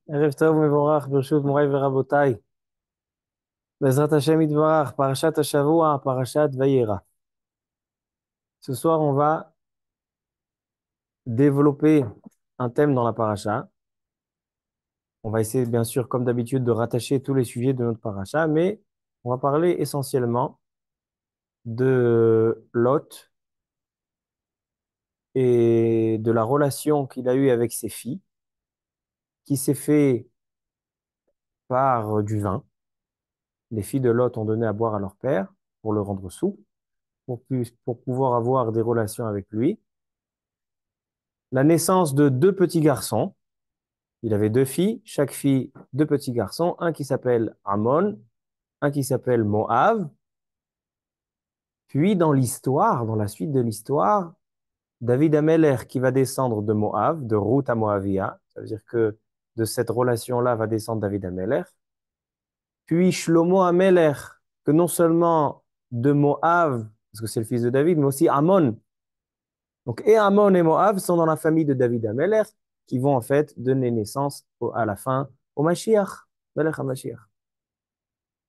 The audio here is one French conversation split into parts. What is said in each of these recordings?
ערב טוב ומבורך ברשות מוריי ורבותיי. בעזרת השם יתברך, פרשת השבוע, פרשת וירא. Ce soir, on va développer un thème dans la paracha. On va essayer, bien sûr, comme d'habitude, de rattacher tous les sujets de notre paracha, mais on va parler essentiellement de Lot et de la relation qu'il a eue avec ses filles, qui s'est fait par du vin. Les filles de Lot ont donné à boire à leur père pour le rendre souple, pour pouvoir avoir des relations avec lui. La naissance de deux petits garçons. Il avait deux filles, chaque fille deux petits garçons, un qui s'appelle Ammon, un qui s'appelle Moab. Puis dans l'histoire, dans la suite de l'histoire, David Ameller qui va descendre de Moab, de Ruth à Moavia. Ça veut dire que de cette relation-là va descendre David Ameller. Puis Shlomo Ameller, que non seulement de Moab, parce que c'est le fils de David, mais aussi Ammon. Donc, et Ammon et Moab sont dans la famille de David Ameller, qui vont en fait donner naissance à la fin au Mashiach, Melech HaMashiach.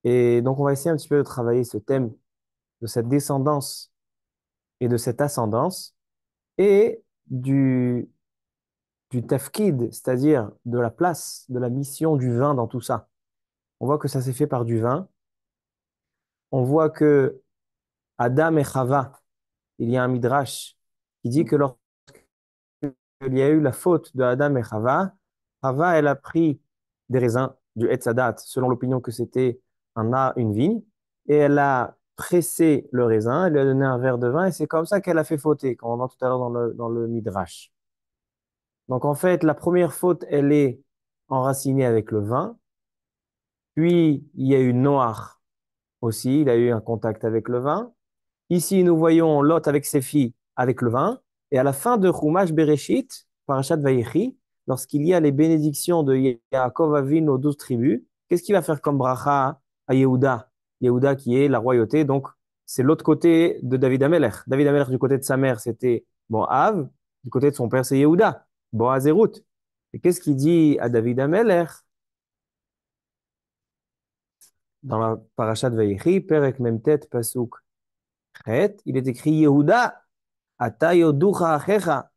Et donc, on va essayer un petit peu de travailler ce thème de cette descendance et de cette ascendance et du tafkid, c'est-à-dire de la place, de la mission du vin dans tout ça. On voit que ça s'est fait par du vin. On voit que Adam et Chava, il y a un midrash qui dit que lorsqu'il y a eu la faute de Adam et Chava, Chava, elle a pris des raisins du Etz Hadat, selon l'opinion que c'était une vigne, et elle a pressé le raisin, elle lui a donné un verre de vin, et c'est comme ça qu'elle a fait fauter, comme on voit tout à l'heure dans le midrash. Donc en fait, la première faute, elle est enracinée avec le vin, puis il y a eu Noach aussi, il a eu un contact avec le vin. Ici, nous voyons Lot avec ses filles avec le vin. Et à la fin de Chumash Bereshit, Parashat Vayechi, lorsqu'il y a les bénédictions de Yaakov Avinu aux 12 tribus, qu'est-ce qu'il va faire comme bracha à Yehuda? Yehuda qui est la royauté, donc c'est l'autre côté de David Ameller. David Ameller, du côté de sa mère, c'était Moab, du côté de son père, c'est Yehuda, Boaz et Ruth. Et qu'est-ce qu'il dit à David Ameller dans la Parashat Vayechi, Perek Memtet Pasuk Chet, il est écrit Yehuda, Ata yoducha achecha,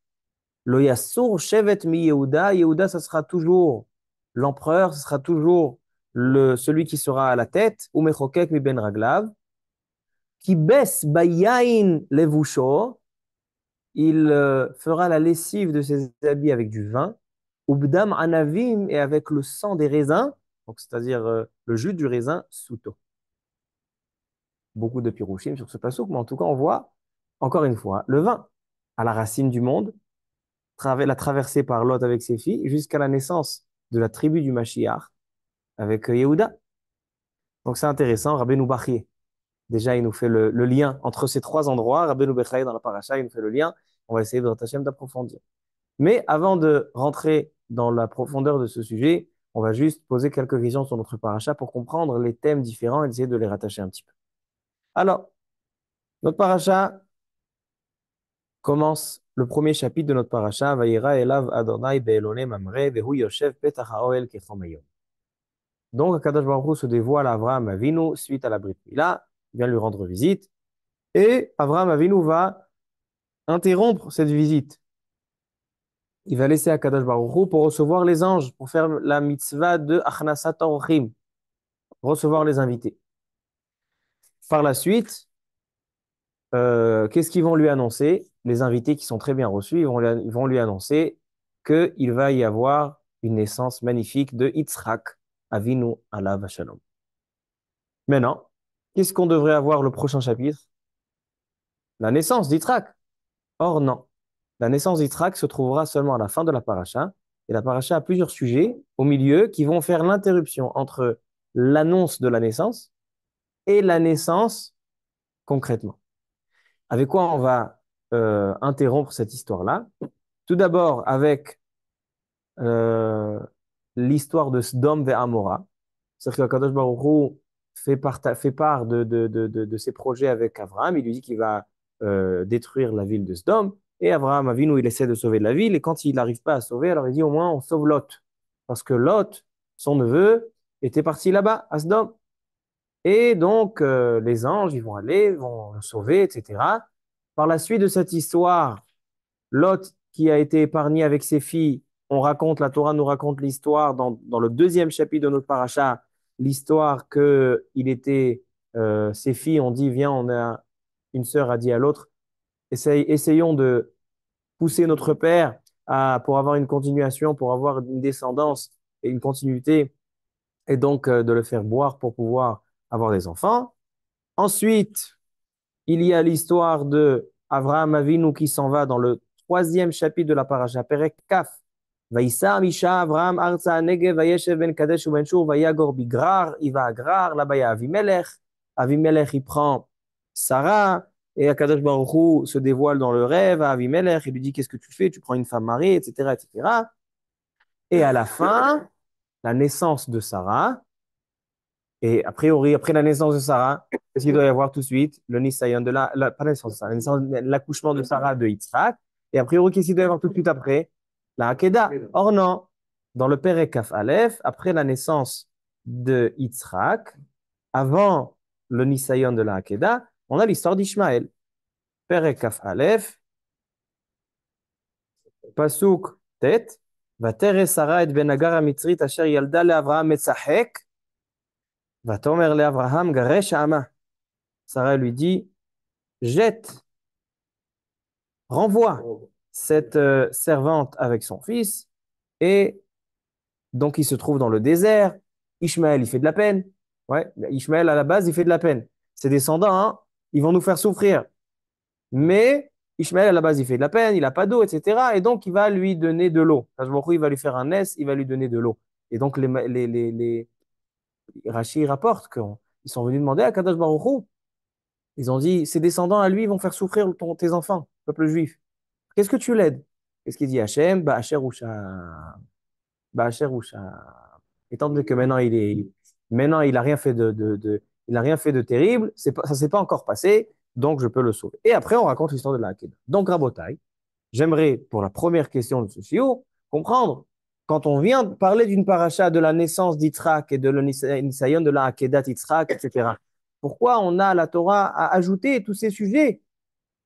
lo yassur shevet mi Yehuda. Yehuda, ça sera toujours l'empereur, ce sera toujours celui qui sera à la tête, ou mechokek mi ben raglav, qui baisse bayain levusho, il fera la lessive de ses habits avec du vin, ubdam anavim, et avec le sang des raisins, donc c'est-à-dire le jus du raisin, suto. Beaucoup de pirouchim sur ce passouk, mais en tout cas, on voit, encore une fois, le vin à la racine du monde, la traversée par Lot avec ses filles, jusqu'à la naissance de la tribu du Mashiach avec Yehuda. Donc c'est intéressant, Rabbeinu Bachye. Déjà, il nous fait le lien entre ces trois endroits. Rabbeinu Bechai dans la paracha, il nous fait le lien. On va essayer de Hashem d'approfondir. Mais avant de rentrer dans la profondeur de ce sujet, on va juste poser quelques questions sur notre paracha pour comprendre les thèmes différents et essayer de les rattacher un petit peu. Alors, notre paracha commence le premier chapitre de notre paracha, Vayera elav Adonai be'elone mamre vehu yoshev petach ha'oel kechom hayom. Donc, Akadosh Baruch Hu se dévoile à Avraham Avinu suite à la Brit Mila, il vient lui rendre visite, et Avraham Avinu va interrompre cette visite. Il va laisser Akadosh Baruch Hu pour recevoir les anges, pour faire la mitzvah de Achnasat Orchim, recevoir les invités. Par la suite, qu'est-ce qu'ils vont lui annoncer? Les invités qui sont très bien reçus, ils vont lui annoncer qu'il va y avoir une naissance magnifique de Yitzhak, Avinu alav shalom. Maintenant, qu'est-ce qu'on devrait avoir le prochain chapitre? La naissance d'Yitzhak. Or, non. La naissance d'Yitzhak se trouvera seulement à la fin de la paracha. Et la paracha a plusieurs sujets au milieu qui vont faire l'interruption entre l'annonce de la naissance et la naissance concrètement. Avec quoi on va interrompre cette histoire-là? Tout d'abord avec euh, l'histoire de Sdom et Amora. C'est-à-dire que Kadosh Baruch Hu fait part de ses projets avec Abraham. Il lui dit qu'il va détruire la ville de Sdom. Et Abraham Avinu, il essaie de sauver la ville. Et quand il n'arrive pas à sauver, alors il dit au moins on sauve Lot. Parce que Lot, son neveu, était parti là-bas, à Sodome. Et donc, les anges, ils vont aller, vont le sauver, etc. Par la suite de cette histoire, Lot, qui a été épargné avec ses filles, la Torah nous raconte l'histoire dans le deuxième chapitre de notre paracha, l'histoire que ses filles ont dit, viens, une sœur a dit à l'autre, essayons de pousser notre père pour avoir une continuation, pour avoir une descendance et une continuité, et donc de le faire boire pour pouvoir avoir des enfants. Ensuite, il y a l'histoire de Avraham Avinu qui s'en va dans le troisième chapitre de la paracha, Perek Kaf. Vaïssa Misha Avraham Arza Negev Vayeshev Ben Kadesh Ben Shur Vayagor Bigrar, il va à Grar, là-bas il y a Avimelech. Avimelech il prend Sarah et Akadosh Baruch Hu se dévoile dans le rêve à Avimelech, il lui dit qu'est-ce que tu fais, tu prends une femme mariée, etc., etc. Et à la fin, la naissance de Sarah. Et a priori, après la naissance de Sarah, qu'est-ce qu'il doit y avoir tout de suite? Le Nisayon pas la naissance de Sarah, l'accouchement de Sarah de Yitzhak. Et a priori, qu'est-ce qu'il doit y avoir tout de suite après? La Hakeda. Or non, dans le Perek Kaf Aleph, après la naissance de Yitzhak, avant le Nisayon de la Hakeda, on a l'histoire d'Ishmaël. Perek Kaf Aleph, Pasuk Tet, Vatere Sarah et Ben Agar Mitzrit asher yalda le Avraham metzahek, Vatomer le Avraham garesh ama. Sarah lui dit, jette, renvoie cette servante avec son fils. Et donc, il se trouve dans le désert. Ishmaël, il fait de la peine. Ouais, Ishmaël, à la base, il fait de la peine. Ses descendants, hein, ils vont nous faire souffrir. Mais Ishmaël, à la base, il fait de la peine, il n'a pas d'eau, etc. Et donc, il va lui donner de l'eau. Il va lui faire un ess, il va lui donner de l'eau. Et donc, Rashi rapporte qu'ils sont venus demander à Kadosh Baruch Hu. Ils ont dit, ses descendants à lui vont faire souffrir tes enfants, peuple juif. Qu'est-ce que tu l'aides? Qu'est-ce qu'il dit Hachem? Ba'asher Usha. Ba'asher Usha. Étant donné que maintenant il a rien fait il a rien fait de terrible, ça s'est pas encore passé, donc je peux le sauver. Et après, on raconte l'histoire de la Hakeda. Donc, Rabotai, j'aimerais, pour la première question de ce shiur, comprendre, quand on vient de parler d'une paracha de la naissance d'Yitzhak et de l'Nisayon de la Hakeda d'Yitzhak, etc., pourquoi on a la Torah à ajouter tous ces sujets?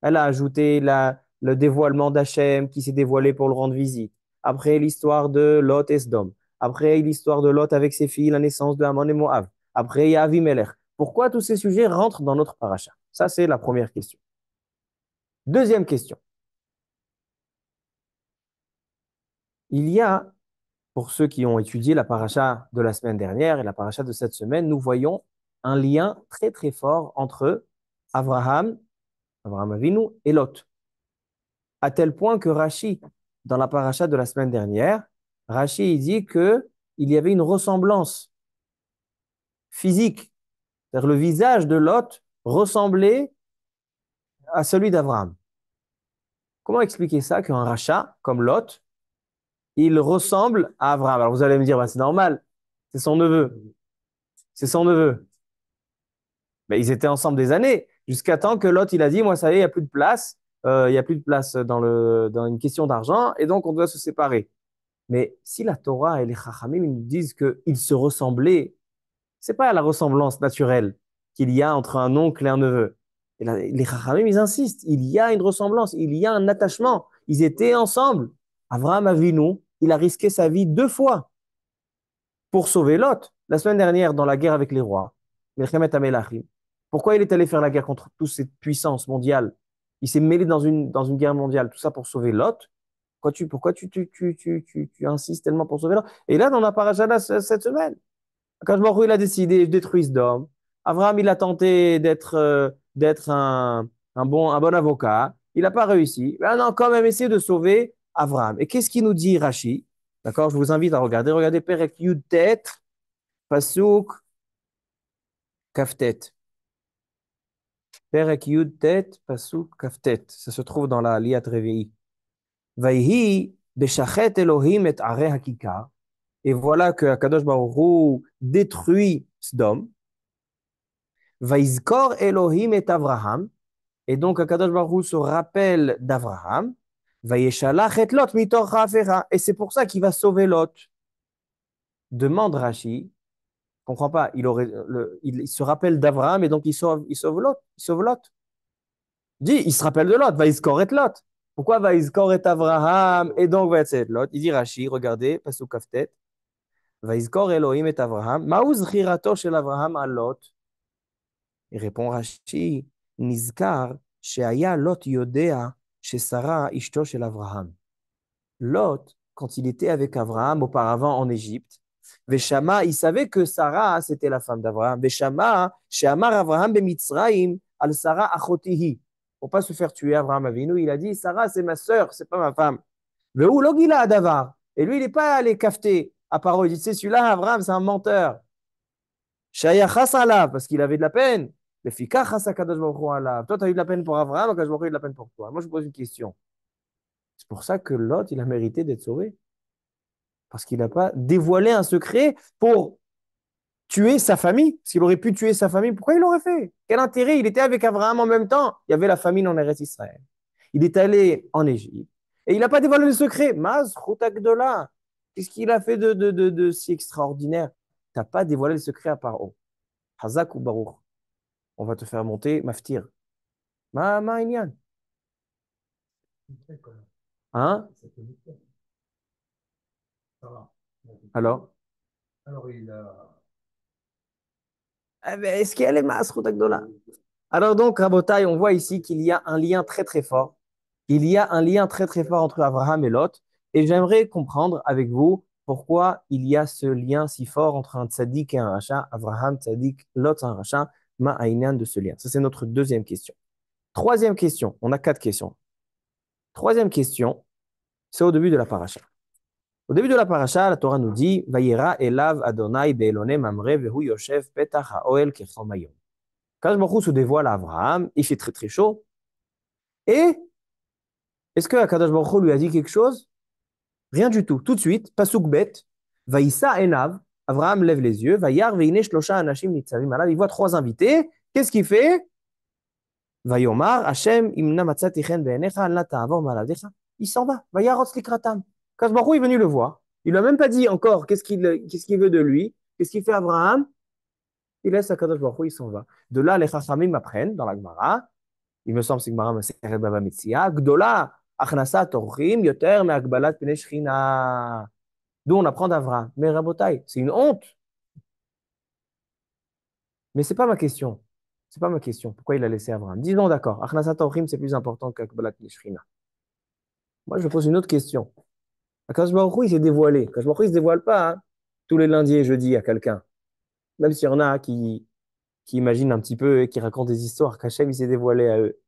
Elle a ajouté le dévoilement d'Hachem qui s'est dévoilé pour le rendre visite. Après, l'histoire de Lot et Sdom. Après, l'histoire de Lot avec ses filles, la naissance de Ammon et Moab. Après, il y a Avimelech. Pourquoi tous ces sujets rentrent dans notre paracha? Ça, c'est la première question. Deuxième question. Il y a, pour ceux qui ont étudié la paracha de la semaine dernière et la paracha de cette semaine, nous voyons un lien très, très fort entre Abraham Avinu et Lot. À tel point que Rashi, dans la paracha de la semaine dernière, Rashi il dit que il y avait une ressemblance physique, c'est-à-dire le visage de Lot ressemblait à celui d'Abraham. Comment expliquer ça qu'un rachat comme Lot, il ressemble à Abraham? Alors vous allez me dire, bah, c'est normal, c'est son neveu, c'est son neveu. Mais ils étaient ensemble des années, jusqu'à temps que Lot il a dit, moi ça y est, il n'y a plus de place, il n'y a plus de place dans une question d'argent, et donc on doit se séparer. Mais si la Torah et les Chachamim nous disent qu'ils se ressemblaient, c'est pas la ressemblance naturelle qu'il y a entre un oncle et un neveu. Et les Chachamim, ils insistent, il y a une ressemblance, il y a un attachement. Ils étaient ensemble. Avraham Avinu, il a risqué sa vie 2 fois pour sauver Lot. La semaine dernière, dans la guerre avec les rois, Milchemet HaMelachim. Pourquoi il est allé faire la guerre contre toute cette puissance mondiale? Il s'est mêlé dans une guerre mondiale, tout ça pour sauver Lot. Pourquoi tu insistes tellement pour sauver Lot? Et là, dans la paracha cette semaine, quand Baruch Hu, il a décidé de détruire Sodome, Abraham, il a tenté d'être un bon avocat. Il n'a pas réussi. Mais on a quand même essayé de sauver Abraham. Et qu'est-ce qu'il nous dit, Rashi? D'accord, je vous invite à regarder. Regardez Perek Yud Tet, Pasuk Kaftet. Perek Yud Tet, Pasuk Kaftet. Ça se trouve dans la Liat Revi'i. Vayhi beshachet Elohim et are hakika. Et voilà que Akadosh Baruch Hu détruit Sodome. Vaizkor Elohim et Avraham. Et donc Akadosh Baruch Hu se rappelle d'Avraham. Vayeshalach et Lot mitor ha'afera. Et c'est pour ça qu'il va sauver Lot. Demande Rashi. Je comprends pas. Il se rappelle d'Abraham et donc il sauve Lot. Il sauve Lot. Dit, il se rappelle de Lot. Vaïskor et Lot. Pourquoi Vaïskor et Abraham et donc Vaïskor et Lot? Il dit Rashi, regardez, Pasuk Kaftet. Vaïskor Elohim et Abraham. Maouz chirato shel Abraham à Lot. Il répond Rashi, Nizkar, sheaya Lot yodea, chez Sarah, ishto shel Abraham. Lot, quand il était avec Abraham auparavant en Égypte, Veshama, il savait que Sarah, c'était la femme d'Abraham. Veshama, Sheamar Abraham bemitzraim, al Sarah achotihi. Pour pas se faire tuer, Abraham Avinu, il a dit, Sarah, c'est ma sœur, c'est pas ma femme. Vehu logila adavar. Et lui, il n'est pas allé cafeter à parole. Il dit, c'est celui-là, Abraham, c'est un menteur. Shaya chasala, parce qu'il avait de la peine. Le fika chasa kadosh baruch hu alav. Toi, tu as eu de la peine pour Abraham, kadosh baruch hu a eu de la peine pour toi. Moi, je pose une question. C'est pour ça que Lot, il a mérité d'être sauvé. Parce qu'il n'a pas dévoilé un secret pour tuer sa famille. Parce qu'il aurait pu tuer sa famille. Pourquoi il l'aurait fait? Quel intérêt? Il était avec Abraham en même temps. Il y avait la famine en Eretz Israël. Il est allé en Égypte. Et il n'a pas dévoilé le secret. Maz, Chotakdola. Qu'est-ce qu'il a fait de si extraordinaire? Tu n'as pas dévoilé le secret à Paro. Hazak ou Baruch. On va te faire monter, maftir. Ma Inyan. Hein? Alors? Eh ben, est-ce qu'elle est Maas Chotakdola? Alors donc, Rabotai, on voit ici qu'il y a un lien très très fort. Il y a un lien très très fort entre Abraham et Lot. Et j'aimerais comprendre avec vous pourquoi il y a ce lien si fort entre un tzaddik et un rachat. Abraham, tzaddik, Lot, un rachat. Ma'aynan de ce lien. Ça, c'est notre deuxième question. Troisième question. On a quatre questions. Troisième question, c'est au début de la paracha. Au début de la paracha, la Torah nous dit Vayera elav Adonai be'elone mamre vehu yoshev petach ha'oel kechomayom. Quand Baruch Hu se dévoile à Abraham, il fait très très chaud. Et est-ce que Akadosh Baruch Hu lui a dit quelque chose? Rien du tout. Tout de suite, pasuk bet, vaïssa enav, Abraham lève les yeux, vayar veine shlosha anashim nitzavim alav, il voit trois invités. Qu'est-ce qu'il fait? Vayomar, Hashem imna matzati chen be'enecha, al na ta'avor maladecha. Il s'en va. Vayarotz likratam. Akadosh Baruch Hu est venu le voir. Il lui a même pas dit encore qu'est-ce qu'il veut de lui, qu'est-ce qu'il fait Abraham. Il laisse Akadosh Baruch Hu, il s'en va. De là, les chachamim apprennent dans la Gemara. Il me semble que c'est Gemara Masechet Bava Metzia. Gdola achnasat orchim yoter me'agbalat pnei shechina. D'où on apprend d'Avraham. Mais Rabotai, c'est une honte. Mais c'est pas ma question. C'est pas ma question. Pourquoi il a laissé Avraham? Disons d'accord. Achnasat orchim, c'est plus important qu'agbalat pnei shechina. Moi, je pose une autre question. Akadosh Baruch Hu, il s'est dévoilé. Akadosh Baruch Hu, il se dévoile pas tous les lundis et jeudis à quelqu'un. Même s'il y en a qui imaginent un petit peu et qui racontent des histoires qu'Hachem, il s'est dévoilé à eux.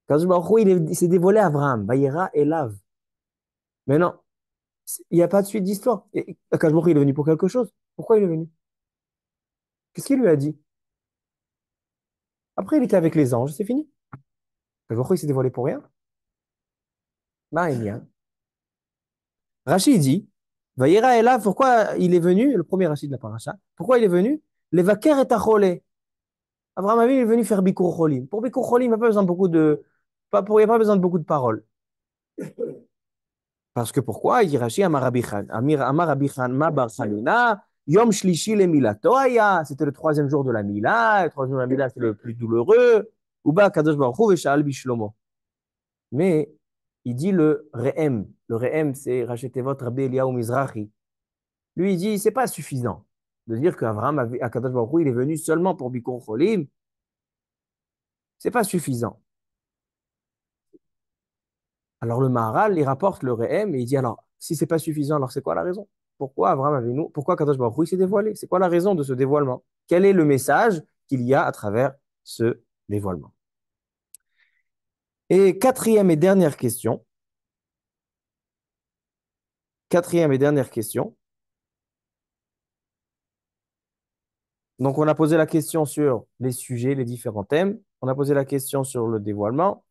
Akadosh Baruch Hu, il s'est dévoilé à Avraham. Vayera elav. Mais non, il n'y a pas de suite d'histoire. Et Akash Baruch Hu, il est venu pour quelque chose. Pourquoi il est venu? Qu'est-ce qu'il lui a dit? Après, il était avec les anges, c'est fini. Akash Baruch Hu, il s'est dévoilé pour rien. Ma'inyan. Rachid dit, Vayera Elav, pourquoi il est venu? Le premier Rachid de la paracha. Pourquoi il est venu? Levaker et Acholé. Abraham Avinu est venu faire Bikur Cholim. Pour Bikur Cholim, il n'y a pas besoin de il y a pas besoin de beaucoup de paroles. Parce que pourquoi? Il dit Rashi Amar Rabbi Chan. Amar Rabbi Chan, Ma bar Chaluna, Yom Shlishi le Milato Aya. C'était le troisième jour de la Mila. Le troisième jour de la Mila, c'est le plus douloureux. Uba Kadosh Baruch Hu Vesha'al Bishlomo. Mais il dit le Re'em. Le Re'em, c'est Rachetevot Rabbi Eliyahu Mizrahi. Lui, il dit, c'est pas suffisant de dire qu'Abraham, Kadosh Baruch Hu, il est venu seulement pour Bikur Cholim. C'est pas suffisant. Alors le Maharal, il rapporte le Re'em et il dit alors, si c'est pas suffisant, alors c'est quoi la raison? Pourquoi Abraham Avinu, pourquoi Kadosh Baruch Hu il s'est dévoilé? C'est quoi la raison de ce dévoilement? Quel est le message qu'il y a à travers ce dévoilement? Et quatrième et dernière question. Donc on a posé la question sur les sujets, les différents thèmes. On a posé la question sur le dévoilement.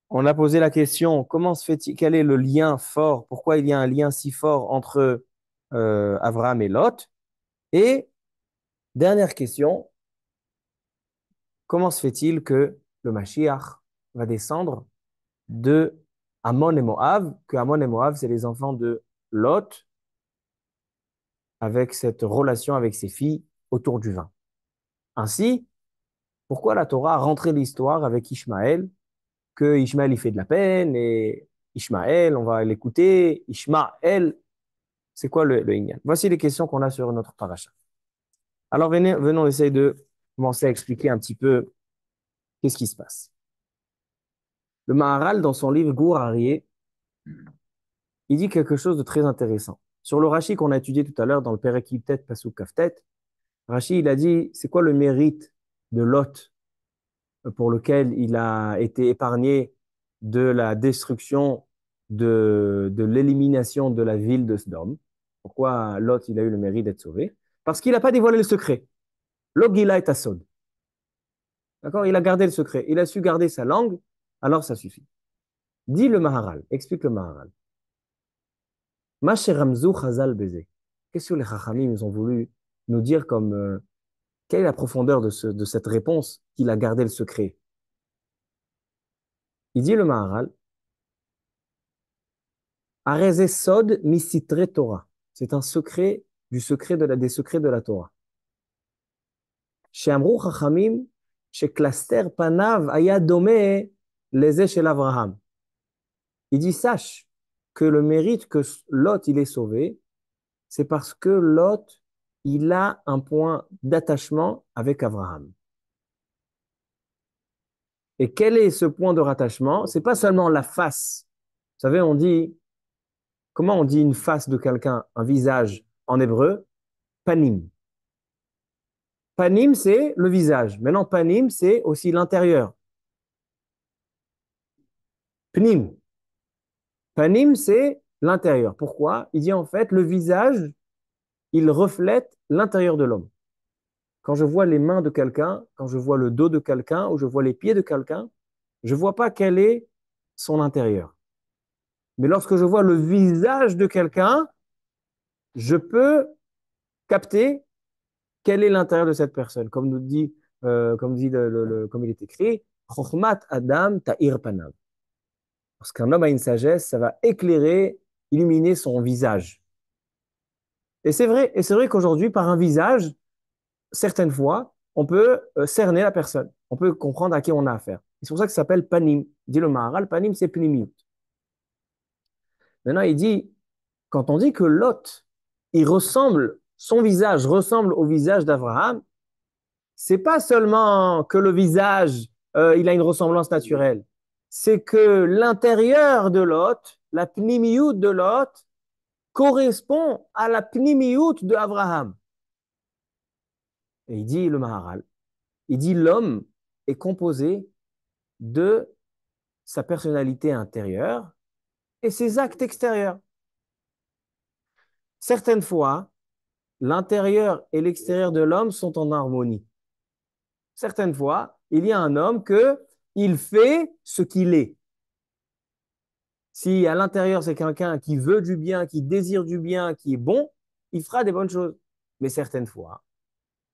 On a posé la question, comment se fait-il, quel est le lien fort, pourquoi il y a un lien si fort entre Abraham et Lot? Et dernière question, comment se fait-il que le Mashiach va descendre de Ammon et Moab, que Ammon et Moab, c'est les enfants de Lot, avec cette relation avec ses filles autour du vin. Ainsi, pourquoi la Torah a rentré l'histoire avec Ishmaël, que Ishmaël il fait de la peine, et Ishmaël, on va l'écouter, Ishmaël, c'est quoi le Inyan? Voici les questions qu'on a sur notre paracha. Alors venons essayer de commencer à expliquer un petit peu qu'est-ce qui se passe. Le Maharal, dans son livre Gour Aryeh, il dit quelque chose de très intéressant. Sur le Rashi qu'on a étudié tout à l'heure dans le Perek Yud Tet Pasuk Kaf Tet, Rashi, il a dit, c'est quoi le mérite de Lot pour lequel il a été épargné de la destruction, de l'élimination de la ville de Sodome? Pourquoi Lot, il a eu le mérite d'être sauvé? Parce qu'il n'a pas dévoilé le secret. Lo gila et asod. D'accord? Il a gardé le secret. Il a su garder sa langue, alors ça suffit. Dit le Maharal, explique le Maharal. Ma Ramzou Chazal Bézé. Qu'est-ce que les Chachamim ont voulu nous dire comme quelle est la profondeur de cette réponse qu'il a gardé le secret? Il dit le Maharal, Areze Sod Misitre Torah. C'est un secret du secret des secrets de la Torah. Chez Amrou Chachamim, chez Klaster Panav Aya Dome Leze Shel Avraham. Il dit, sache que le mérite que Lot il est sauvé, c'est parce que Lot, il a un point d'attachement avec Abraham. Et quel est ce point de rattachement? C'est pas seulement la face. Vous savez, on dit, comment on dit une face de quelqu'un, un visage en hébreu? Panim. Panim, c'est le visage. Maintenant, panim, c'est aussi l'intérieur. Pnim. Panim, c'est l'intérieur. Pourquoi? Il dit en fait, le visage, il reflète l'intérieur de l'homme. Quand je vois les mains de quelqu'un, quand je vois le dos de quelqu'un ou je vois les pieds de quelqu'un, je ne vois pas quel est son intérieur. Mais lorsque je vois le visage de quelqu'un, je peux capter quel est l'intérieur de cette personne. Comme il est écrit, Chochmat Adam Ta'ir Panav. Lorsqu'un homme a une sagesse, ça va éclairer, illuminer son visage. Et c'est vrai qu'aujourd'hui, par un visage, certaines fois, on peut cerner la personne. On peut comprendre à qui on a affaire. C'est pour ça que ça s'appelle panim. Dit le Maharal, panim, c'est pnimiut. Maintenant, il dit, quand on dit que Lot, son visage ressemble au visage d'Abraham, c'est pas seulement que le visage, il a une ressemblance naturelle. C'est que l'intérieur de Lot, la pnimiut de Lot, correspond à la pnimiut de Abraham. Et il dit, le Maharal, il dit l'homme est composé de sa personnalité intérieure et ses actes extérieurs. Certaines fois, l'intérieur et l'extérieur de l'homme sont en harmonie. Certaines fois, il y a un homme il fait ce qu'il est. Si à l'intérieur, c'est quelqu'un qui veut du bien, qui désire du bien, qui est bon, il fera des bonnes choses. Mais certaines fois,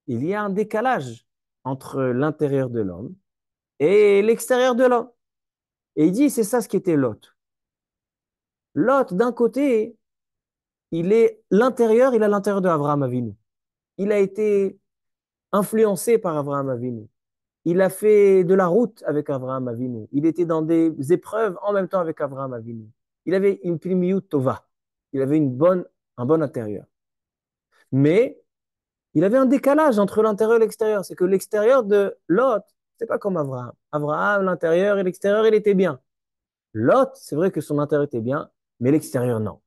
il y a un décalage entre l'intérieur de l'homme et l'extérieur de l'homme. Et il dit, c'est ça ce qui était Lot. Lot, d'un côté, il a l'intérieur de Abraham Avinu. Il a été influencé par Abraham Avinu. Il a fait de la route avec Abraham Avinu. Il était dans des épreuves en même temps avec Abraham Avinu. Il avait une primiyut tova. Il avait un bon intérieur. Mais il avait un décalage entre l'intérieur et l'extérieur. C'est que l'extérieur de Lot, c'est pas comme Abraham. Abraham, l'intérieur et l'extérieur, il était bien. Lot, c'est vrai que son intérieur était bien, mais l'extérieur, non.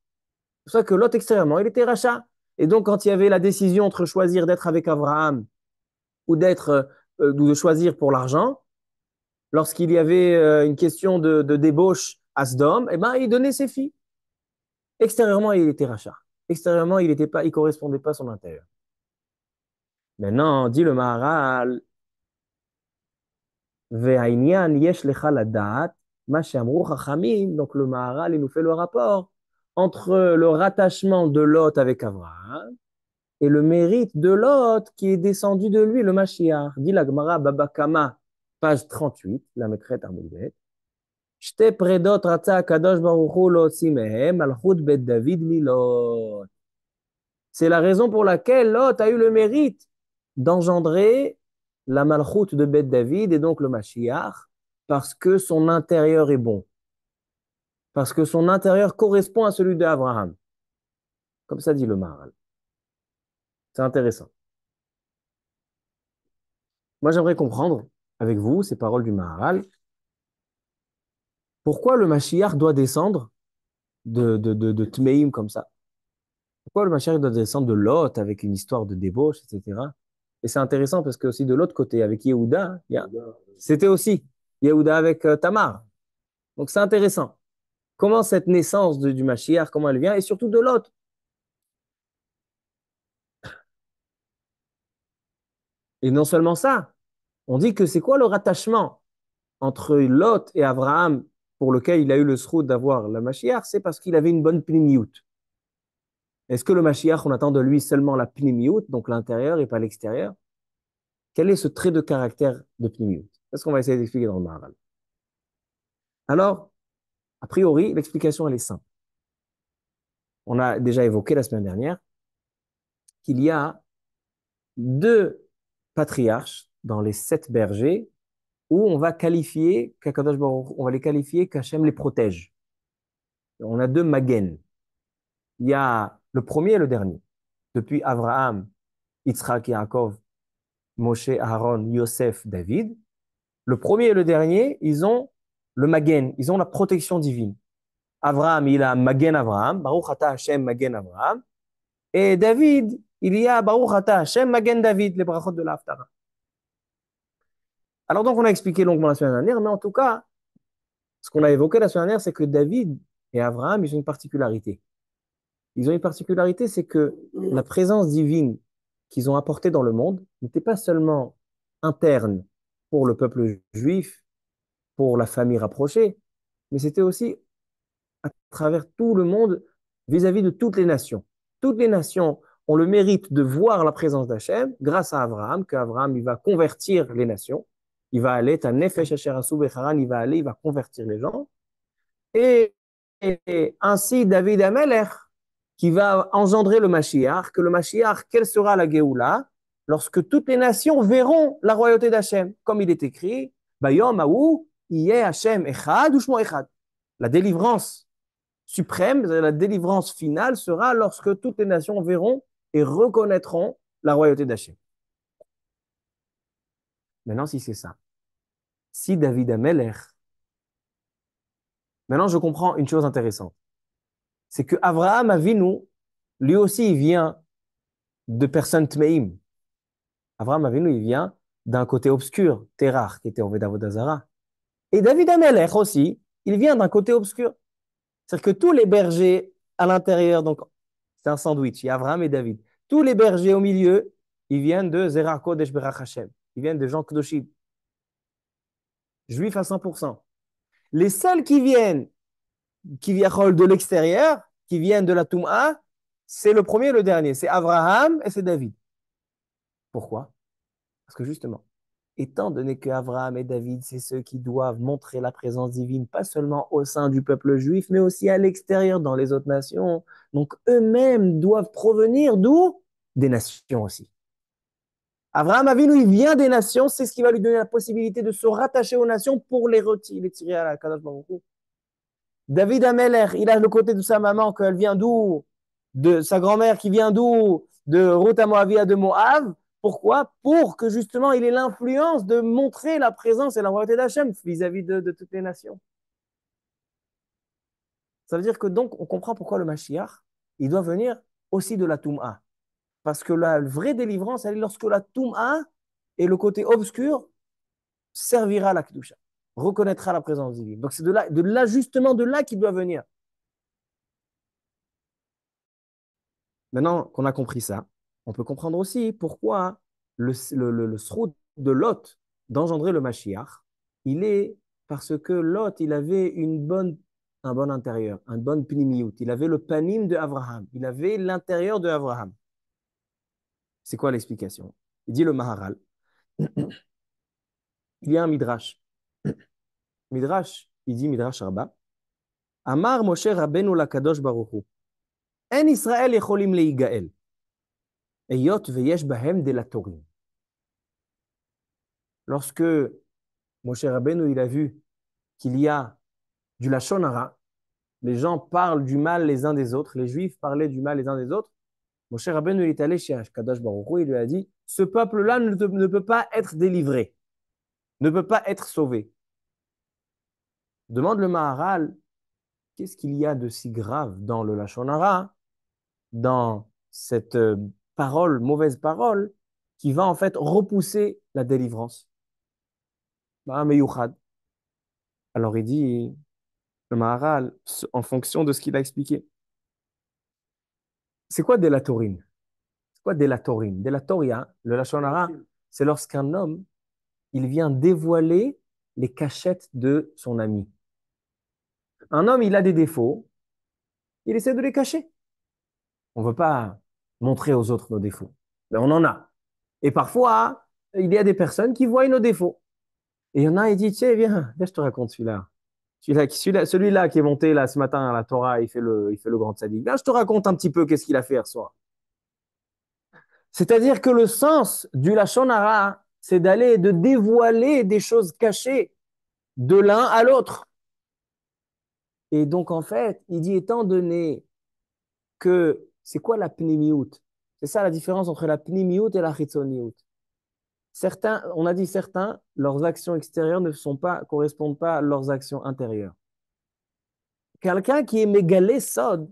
C'est pour ça que Lot, extérieurement, il était rachat. Et donc, quand il y avait la décision entre choisir d'être avec Abraham ou de choisir pour l'argent, lorsqu'il y avait une question de débauche à Sdom, eh ben, il donnait ses filles. Extérieurement, il était rachat. Extérieurement, il correspondait pas à son intérieur. Maintenant, dit le Maharal, Ve'ainyan yesh lecha ladat, ma she'amru chachamim. Donc le Maharal, il nous fait le rapport entre le rattachement de Lot avec Abraham et le mérite de Lot qui est descendu de lui, le Mashiach. Dit la Gemara Baba Kama, page 38, la maîtresse Armoulbet. Shte predot ratza kadosh baruch hu lotzi mehem malchut bet David milot. C'est la raison pour laquelle Lot a eu le mérite d'engendrer la malchoute de Beth David et donc le Mashiach, parce que son intérieur est bon, parce que son intérieur correspond à celui d'Abraham. Comme ça dit le Maharal. C'est intéressant. Moi, j'aimerais comprendre avec vous ces paroles du Maharal. Pourquoi le Mashiach doit descendre de Tmeim comme ça? Pourquoi le Mashiach doit descendre de Lot avec une histoire de débauche, etc. Et c'est intéressant parce que aussi de l'autre côté, avec Yehuda, c'était aussi Yehuda avec Tamar. Donc c'est intéressant. Comment cette naissance du Mashiach, comment elle vient, et surtout de Lot. Et non seulement ça, on dit que c'est quoi le rattachement entre Lot et Abraham pour lequel il a eu le sroud d'avoir le Mashiach, c'est parce qu'il avait une bonne pnimiout. Est-ce que le Mashiach, on attend de lui seulement la pnimiout, donc l'intérieur et pas l'extérieur? Quel est ce trait de caractère de pnimiout? C'est ce qu'on va essayer d'expliquer dans le Maharal. Alors, a priori, l'explication, elle est simple. On a déjà évoqué la semaine dernière qu'il y a deux patriarches dans les 7 bergers où on va qualifier, on va les qualifier qu'Hachem les protège. On a deux Magen. Il y a le premier et le dernier. Depuis Abraham, Yitzhak, Yaakov, Moshe, Aaron, Yosef, David. Le premier et le dernier, ils ont le Magen, ils ont la protection divine. Abraham, il a Magen Abraham, Baruch Ata Hashem Magen Abraham. Et David, il y a Baruch Ata Hashem Magen David, les brachot de l'Haftara. Alors donc, on a expliqué longuement la semaine dernière, mais en tout cas, ce qu'on a évoqué la semaine dernière, c'est que David et Abraham, ils ont une particularité. Ils ont une particularité, c'est que la présence divine qu'ils ont apportée dans le monde n'était pas seulement interne pour le peuple juif, pour la famille rapprochée, mais c'était aussi à travers tout le monde vis-à-vis de toutes les nations. Toutes les nations ont le mérite de voir la présence d'Hachem grâce à Abraham, qu'Abraham, il va convertir les nations. Il va aller, il va aller, il va convertir les gens. Et ainsi, David Amelech, qui va engendrer le Mashiach, que le Mashiach, quelle sera la Géoula lorsque toutes les nations verront la royauté d'Hachem, comme il est écrit, Bayom Aou, Yeh Hachem Echad ou Shmo Echad. La délivrance suprême, la délivrance finale sera lorsque toutes les nations verront et reconnaîtront la royauté d'Hachem. Maintenant, si c'est ça, si David Amelech, maintenant je comprends une chose intéressante, c'est que Abraham Avinu, lui aussi, il vient de personnes tmeim. Abraham Avinu, il vient d'un côté obscur, Terach, qui était Oved Avodazara. Et David Amelech aussi, il vient d'un côté obscur. C'est-à-dire que tous les bergers à l'intérieur, donc c'est un sandwich, il y a Abraham et David. Tous les bergers au milieu, ils viennent de Zerach Kodesh Berach Hashem. Ils viennent de gens Kedoshim, juifs à 100%. Les seuls qui viennent, qui viennent de l'extérieur, qui viennent de la Toum'a, c'est le premier et le dernier. C'est Abraham et c'est David. Pourquoi? Parce que justement, étant donné que Abraham et David, c'est ceux qui doivent montrer la présence divine, pas seulement au sein du peuple juif, mais aussi à l'extérieur, dans les autres nations. Donc, eux-mêmes doivent provenir d'où? Des nations aussi. Abraham Avinu, il vient des nations, c'est ce qui va lui donner la possibilité de se rattacher aux nations pour les tirer à la Kadosh Baruch Hu. David Ameller, il a le côté de sa maman, qu'elle vient d'où? De sa grand-mère qui vient d'où? De Ruth Moavia de Moab. Pourquoi? Pour que justement il ait l'influence de montrer la présence et la royauté d'Hachem vis-à-vis de toutes les nations. Ça veut dire que donc on comprend pourquoi le Mashiach, il doit venir aussi de la Toum'a. Parce que la vraie délivrance, elle est lorsque la Toum'a et le côté obscur servira à la Kedusha, reconnaîtra la présence divine. Donc c'est de là justement de là qu'il doit venir. Maintenant qu'on a compris ça, on peut comprendre aussi pourquoi le sroud de Lot d'engendrer le Mashiach, il est parce que Lot, il avait un bon intérieur, un bon pnimiout. Il avait le panim de Abraham. Il avait l'intérieur de Abraham. C'est quoi l'explication? Il dit le Maharal. Il y a un Midrash. Midrash, il dit Midrash Rabba, Amar Moshe Rabbeinu lakadosh baruch hu, En Israël yecholim leigael, eyot veyesh bahem de la Torim. Lorsque Moshe Rabbeinu, il a vu qu'il y a du Lachon Hara, les gens parlent du mal les uns des autres, les Juifs parlaient du mal les uns des autres, Moshe Rabbeinu il est allé chez Kadosh Baruch Hu, il lui a dit, ce peuple-là ne peut pas être délivré, ne peut pas être sauvé. Demande le Maharal, qu'est-ce qu'il y a de si grave dans le Lachon Hara, dans cette parole, mauvaise parole, qui va en fait repousser la délivrance. Bah, meyouchad. Alors il dit, le Maharal, en fonction de ce qu'il a expliqué, c'est quoi Delatorim? C'est quoi Delatorim? Delatoria, le Lachon Hara, c'est lorsqu'un homme, il vient dévoiler les cachettes de son ami. Un homme, il a des défauts, il essaie de les cacher. On ne veut pas montrer aux autres nos défauts, mais on en a. Et parfois, il y a des personnes qui voient nos défauts. Et il y en a, il dit, tiens, viens, je te raconte celui-là. Celui-là qui est monté là ce matin à la Torah, il fait le grand tzaddik. Là, je te raconte un petit peu qu'est-ce qu'il a fait hier soir. C'est-à-dire que le sens du Lachon Hara, c'est d'aller, de dévoiler des choses cachées de l'un à l'autre. Et donc, en fait, il dit, étant donné que c'est quoi la pnimiout? C'est ça la différence entre la pnimiout et la chitzoniout. Certains, on a dit certains, leurs actions extérieures correspondent pas à leurs actions intérieures. Quelqu'un qui est mégalé sod,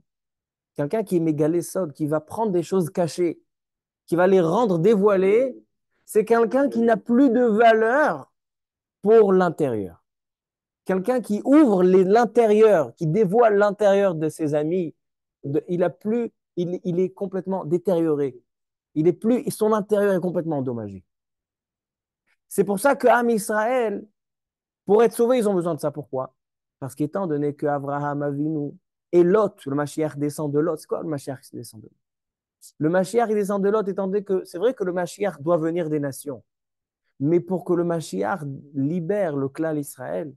quelqu'un qui est mégalé sod, qui va prendre des choses cachées, qui va les rendre dévoilées, c'est quelqu'un qui n'a plus de valeur pour l'intérieur. Quelqu'un qui ouvre l'intérieur, qui dévoile l'intérieur de ses amis, il est complètement détérioré. Son intérieur est complètement endommagé. C'est pour ça que Am Israël, pour être sauvé, ils ont besoin de ça. Pourquoi? Parce qu'étant donné que Abraham Avinu et Lot, le Mashiach descend de Lot. C'est quoi le Mashiach qui descend de Lot? Le Mashiach il descend de Lot, étant donné que c'est vrai que le Mashiach doit venir des nations. Mais pour que le Mashiach libère le clan d'Israël,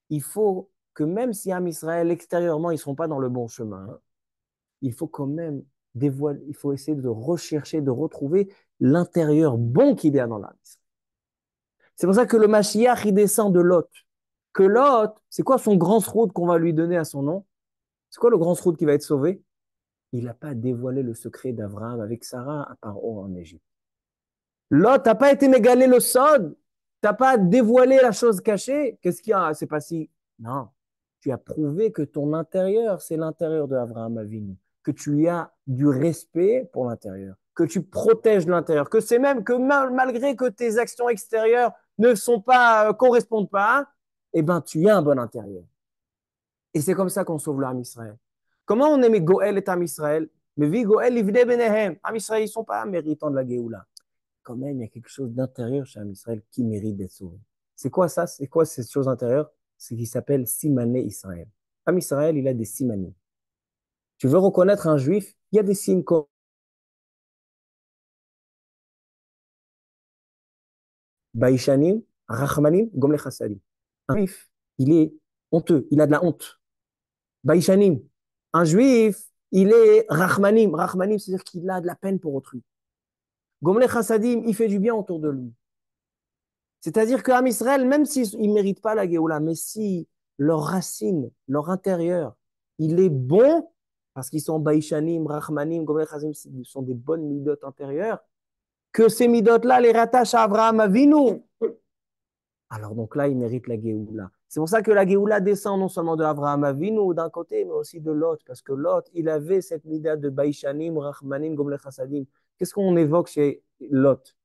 il faut que même si Am Israël, extérieurement, ils ne seront pas dans le bon chemin, hein, il faut quand même dévoiler, il faut essayer de rechercher, de retrouver l'intérieur bon qu'il y a dans l'âme. C'est pour ça que le Mashiach, il descend de Lot. Que Lot, c'est quoi son grand sroud qu'on va lui donner à son nom? C'est quoi le grand sroud qui va être sauvé? Il n'a pas dévoilé le secret d'Abraham avec Sarah à Paro en Égypte. Lot n'a pas été mégalé le sod. Tu n'as pas dévoilé la chose cachée. Qu'est-ce qu'il y a? C'est pas si. Non. Tu as prouvé que ton intérieur, c'est l'intérieur de Abraham Avinu. Que tu as du respect pour l'intérieur. Que tu protèges l'intérieur. Que c'est même que malgré que tes actions extérieures ne sont pas, correspondent pas, eh ben, tu as un bon intérieur. Et c'est comme ça qu'on sauve l'âme Israël. Comment on aimait Goël et Am Israël? Mais vi Goël, Ivne Benehem. Am Israël, ils ne sont pas méritants de la Géoula. Quand même, il y a quelque chose d'intérieur chez Am Israël qui mérite d'être sauvé. C'est quoi ça? C'est quoi cette chose intérieure? C'est qui s'appelle Simané Israël. Am Israël, il a des simanim. Tu veux reconnaître un juif? Il y a des signes comme Baïchanim, Rachmanim, Gomle Chassadim. Un juif, il est honteux, il a de la honte. Baïchanim. Un juif, il est Rachmanim. Rachmanim, c'est-à-dire qu'il a de la peine pour autrui. Gomle Chassadim, il fait du bien autour de lui. C'est-à-dire qu'Am Israël, même s'ils ne méritent pas la Géoula, mais si leur racine, leur intérieur, il est bon, parce qu'ils sont Baïchanim, Rachmanim, Gomel Chazim, ce sont des bonnes midotes intérieures, que ces midotes-là les rattachent à Abraham Avinu. Alors donc là, ils méritent la Géoula. C'est pour ça que la Géoula descend non seulement de Abraham Avinu d'un côté, mais aussi de Lot, parce que Lot, il avait cette mida de Baïchanim, Rachmanim, Gomel Chassadim. Qu'est-ce qu'on évoque chez Lot?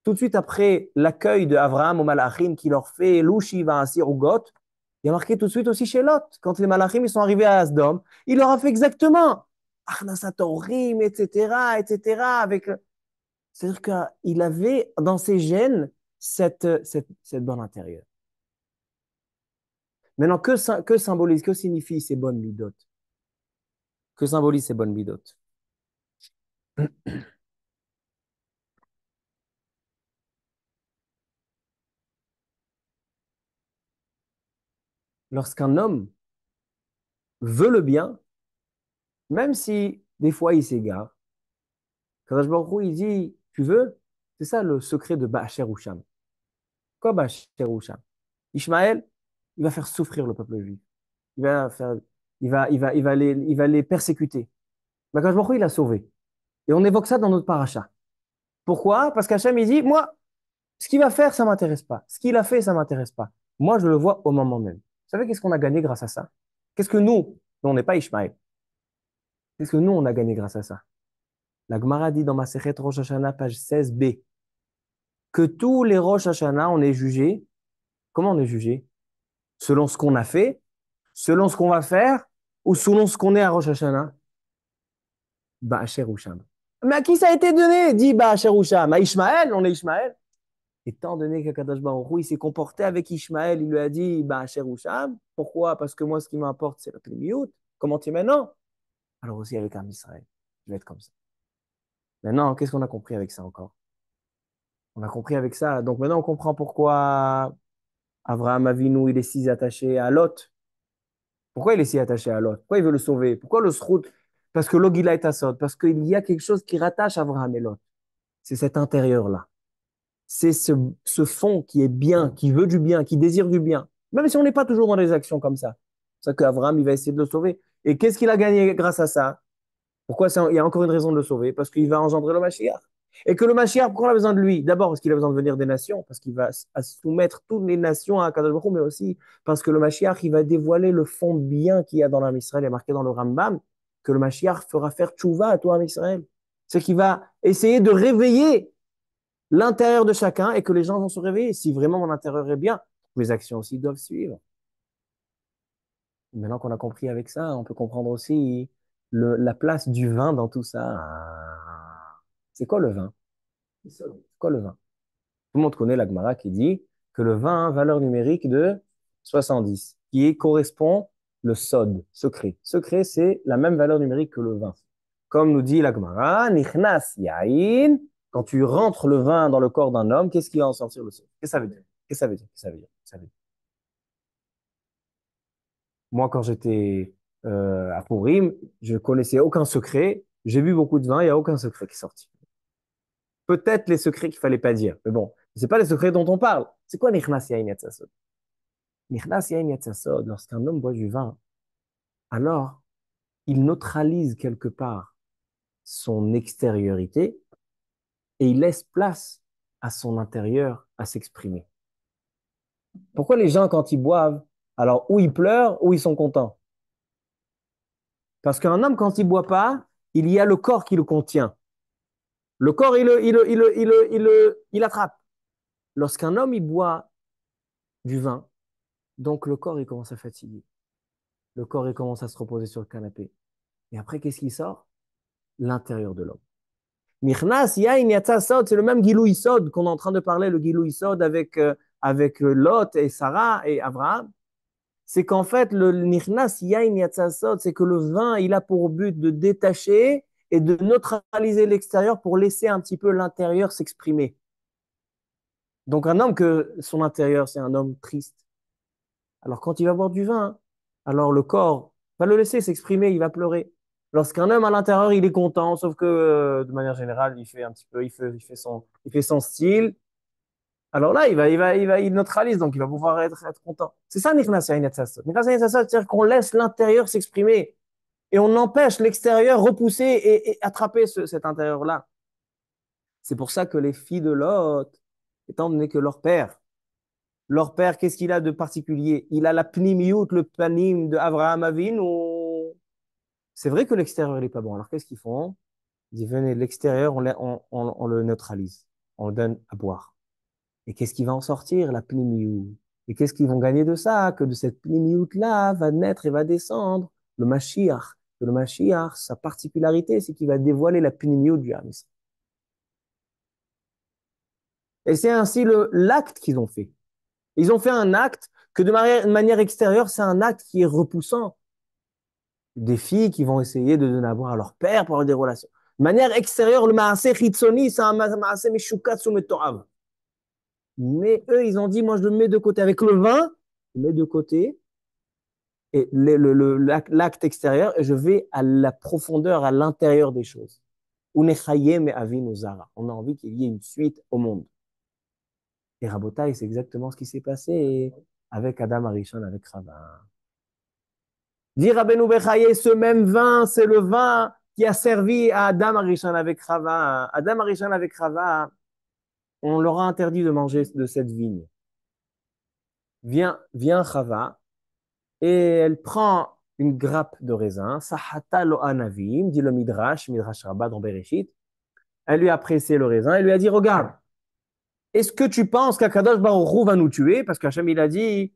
Tout de suite après l'accueil d'Abraham aux Malachim qui leur fait Louchi va ainsi Got, il y a marqué tout de suite aussi chez Lot. Quand les Malachim ils sont arrivés à Asdom, il leur a fait exactement Arnasatorim, etc., etc. C'est-à-dire qu'il avait dans ses gènes cette bonne intérieure. Maintenant, que symbolise, que signifie ces bonnes midotes? Que symbolise ces bonnes midotes? lorsqu'un homme veut le bien, même si des fois il s'égare, Kadosh Baruch Hu, il dit, tu veux? C'est ça le secret de Ba'asher Usham. Quoi Ba'asher Usham? Ishmaël, il va faire souffrir le peuple juif. Il va faire, il va les persécuter. Mais Kadosh Baruch Hu, il a sauvé. Et on évoque ça dans notre paracha. Pourquoi? Parce qu'Hachem, il dit, moi, ce qu'il va faire, ça m'intéresse pas. Ce qu'il a fait, ça m'intéresse pas. Moi, je le vois au moment même. Vous savez qu'est-ce qu'on a gagné grâce à ça? Qu'est-ce que nous, on n'est pas Ishmaël. Qu'est-ce que nous, on a gagné grâce à ça? La Gemara dit dans Masechet Rosh Hashanah, page 16b, que tous les Rosh Hashanah, on est jugés. Comment on est jugé? Selon ce qu'on a fait, selon ce qu'on va faire, ou selon ce qu'on est à Rosh Hashanah? Ba'asher Usham. Mais à qui ça a été donné? Dit Ba'asher Usham. À Ishmaël, on est Ishmaël. Étant donné qu'Akadosh Baruch Hu, il s'est comporté avec Ishmaël, il lui a dit Ba'asher Usham. Pourquoi? Parce que moi, ce qui m'importe, c'est la Plémiout. Comment tu es maintenant? Alors aussi avec un Israël. Je vais être comme ça. Maintenant, qu'est-ce qu'on a compris avec ça encore? On a compris avec ça. Donc maintenant, on comprend pourquoi Abraham Avinu, il est si attaché à Lot. Pourquoi il est si attaché à Lot? Pourquoi il veut le sauver? Pourquoi le srout? Parce que Logila est Asod. Parce qu'il y a quelque chose qui rattache Abraham et Lot. C'est cet intérieur-là. C'est ce fond qui est bien, qui veut du bien, qui désire du bien. Même si on n'est pas toujours dans des actions comme ça. C'est ça qu'Abraham, il va essayer de le sauver. Et qu'est-ce qu'il a gagné grâce à ça? Pourquoi il y a encore une raison de le sauver? Parce qu'il va engendrer le Mashiach. Et que le Mashiach, pourquoi on a besoin de lui? D'abord, parce qu'il a besoin de venir des nations, parce qu'il va soumettre toutes les nations à Kadosh Baruch Hu, mais aussi parce que le Mashiach, il va dévoiler le fond bien qu'il y a dans l'âme Israël, il est marqué dans le Rambam, que le Mashiach fera faire tchouva à tout l'âme Israël. C'est qu'il va essayer de réveiller l'intérieur de chacun et que les gens vont se réveiller. Si vraiment mon intérieur est bien, les actions aussi doivent suivre. Maintenant qu'on a compris avec ça, on peut comprendre aussi la place du vin dans tout ça. C'est quoi le vin? C'est quoi le vin? Tout le monde connaît la Gemara qui dit que le vin a valeur numérique de 70, correspond le sod, secret. Secret, c'est la même valeur numérique que le vin. Comme nous dit la Gemara, nichnas yain, quand tu rentres le vin dans le corps d'un homme, qu'est-ce qui va en sortir le sod? Qu'est-ce que ça veut dire? Qu'est-ce que ça veut dire? Qu'est-ce que ça veut dire? Qu'est-ce que ça veut dire? Moi, quand j'étais à Purim, je connaissais aucun secret. J'ai bu beaucoup de vin, il n'y a aucun secret qui est sorti. Peut-être les secrets qu'il fallait pas dire. Mais bon, c'est pas les secrets dont on parle. C'est quoi Nichnas Yain Yatsasod? Nichnas Yain Yatsasod, lorsqu'un homme boit du vin, alors il neutralise quelque part son extériorité et il laisse place à son intérieur à s'exprimer. Pourquoi les gens, quand ils boivent, alors ou ils pleurent ou ils sont contents? Parce qu'un homme, quand il boit pas, il y a le corps qui le contient. Le corps, il attrape. Lorsqu'un homme, il boit du vin, donc le corps, il commence à fatiguer. Le corps, il commence à se reposer sur le canapé. Et après, qu'est-ce qui sort? L'intérieur de l'homme. Mirnas, yain, yatsa, sod, c'est le même Gilou Isod qu'on est en train de parler, le Gilou Isod avec Lot et Sarah et Abraham. C'est qu'en fait, le Mirnas, yain, yatsa, sod, c'est que le vin, il a pour but de détacher et de neutraliser l'extérieur pour laisser un petit peu l'intérieur s'exprimer. Donc un homme que son intérieur, c'est un homme triste. Alors quand il va boire du vin, alors le corps va le laisser s'exprimer, il va pleurer. Lorsqu'un homme à l'intérieur, il est content, sauf que de manière générale, il fait un petit peu, il fait son style. Alors là, il neutralise, donc il va pouvoir être content. C'est ça, Nichnas Yain Yatsasot. Nichnas Yain Yatsasot, c'est-à-dire qu'on laisse l'intérieur s'exprimer et on empêche l'extérieur repousser et attraper cet intérieur-là. C'est pour ça que les filles de Lot, étant donné que leur père, qu'est-ce qu'il a de particulier? Il a la pnimiout, le panim de Avraham Avinu. C'est vrai que l'extérieur n'est pas bon. Alors qu'est-ce qu'ils font? Ils disent, venez, l'extérieur, on le neutralise. On le donne à boire. Et qu'est-ce qui va en sortir? La pnimiout. Et qu'est-ce qu'ils vont gagner de ça? Que de cette pnimiout-là va naître et va descendre le Mashiach. Que le Mashiach, sa particularité, c'est qu'il va dévoiler la pnimiout du Hamis. Et c'est ainsi l'acte qu'ils ont fait. Ils ont fait un acte que de manière extérieure, c'est un acte qui est repoussant. Des filles qui vont essayer de donner à boire à leur père pour avoir des relations. De manière extérieure, le maaseh chitzoni, c'est un maaseh meshukatsu metorav. Mais eux, ils ont dit, moi, je le mets de côté. Avec le vin, je le mets de côté. et l'acte extérieur, et je vais à la profondeur, à l'intérieur des choses. Unechayem avinu zara. On a envie qu'il y ait une suite au monde. Et Rabotai, c'est exactement ce qui s'est passé avec Adam Arishon, avec Chava. Dit Rabbeinu Bechaye, ce même vin, c'est le vin qui a servi à Adam Arishon avec Chava. Adam Arishon avec Chava, on leur a interdit de manger de cette vigne. Vient Chava et elle prend une grappe de raisin, Sahata lo anavim, dit le Midrash Rabbah dans Bereshit. Elle lui a pressé le raisin, elle lui a dit, regarde, est-ce que tu penses qu'Akadosh Baruch Hu va nous tuer? Parce qu'Hachem, il a dit,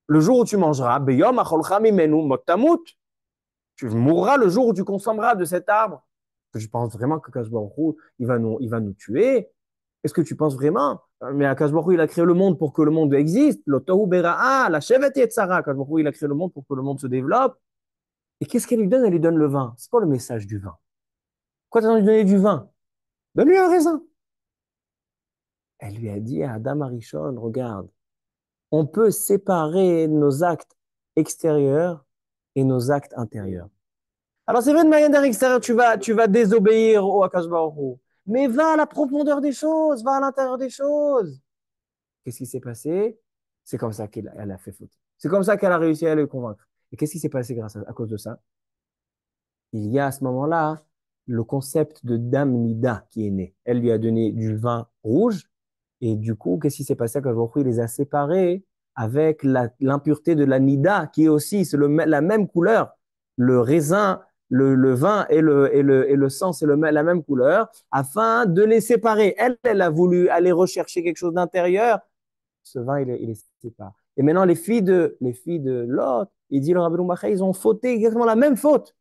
le jour où tu mangeras, Beyom acholcha mimenu mot tamut. Tu mourras le jour où tu consommeras de cet arbre. Est-ce que tu penses vraiment qu'Akadosh Baruch Hu, il va nous tuer? Est-ce que tu penses vraiment? Mais Akadosh Baruch Hu, il a créé le monde pour que le monde existe. L'otohu bera'a, la shevet yetzara. Akadosh Baruch Hu, il a créé le monde pour que le monde se développe. Et qu'est-ce qu'elle lui donne? Elle lui donne le vin. C'est quoi le message du vin? Pourquoi tu as envie de lui donner du vin? Donne-lui un raisin. Elle lui a dit à Adam Arishon, regarde, on peut séparer nos actes extérieurs et nos actes intérieurs. Alors c'est vrai, de manière extérieure, tu vas désobéir au Akash Baruch Hu. Mais va à la profondeur des choses, va à l'intérieur des choses. Qu'est-ce qui s'est passé? C'est comme ça qu'elle a fait faute. C'est comme ça qu'elle a réussi à le convaincre. Et qu'est-ce qui s'est passé à cause de ça? Il y a à ce moment-là le concept de Dame Nida qui est né. Elle lui a donné du vin rouge et du coup, qu'est-ce qui s'est passé quand il les a séparés avec l'impureté de la Nida qui est aussi la même couleur. Le raisin, le vin et le sang, c'est la même couleur afin de les séparer. Elle a voulu aller rechercher quelque chose d'intérieur. Ce vin, il les sépare. Et maintenant, les filles de Lot, il dit le Rabbi Mbacha, ils ont fauté exactement la même faute.